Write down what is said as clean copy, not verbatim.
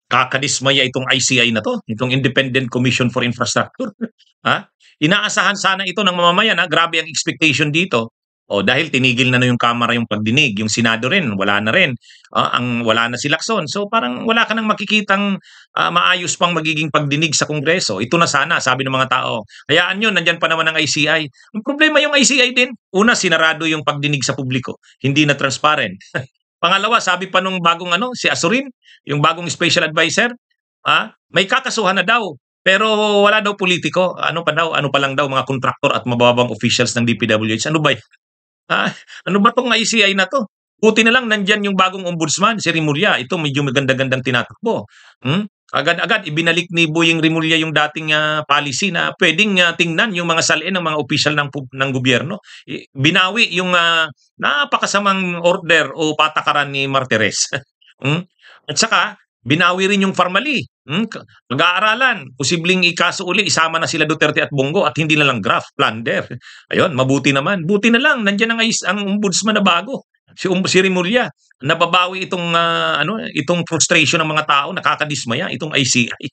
Kakadismaya itong ICI na 'to, itong Independent Commission for Infrastructure. Ha? Inaasahan sana ito ng mamamayan, grabe ang expectation dito. O dahil tinigil na yung Kamara yung pagdinig, yung Senado rin wala na rin, wala na si Lacson. So parang wala ka ng makikitang, maayos pang magiging pagdinig sa Kongreso. Ito na sana sabi ng mga tao, hayaan niyo nandiyan pa naman ang ICI. Ang problema yung ICI din, una sinarado yung pagdinig sa publiko, hindi na transparent. Pangalawa, sabi pa nung bagong si Azurin, yung bagong special advisor, may kakasuhan na daw. Pero wala daw politiko. Ano pa daw, ano pa lang daw mga kontraktor at mababang officials ng DPWH. Ano ba 'yan? Ah, ano ba 'tong ICI na 'to? Buti na lang nandiyan yung bagong ombudsman, si Rimulya. Ito medyo maganda-gandang tinatakbo. Agad-agad ibinalik ni Boyeng Rimulya yung dating policy na pwedeng tingnan yung mga salin ng mga opisyal ng gobyerno. Binawi yung napakasamang order o patakaran ni Martires. Hmm? At saka binawi rin yung Farmally. Pag-aaralan, posibleng ikaso uli, isama na sila Duterte at Bongo at hindi na lang graft, plunder. Ayun, mabuti naman. Buti na lang, nandiyan ang ombudsman na bago. Si Rimulya, nababawi itong itong frustration ng mga tao, nakakadismaya itong ICI.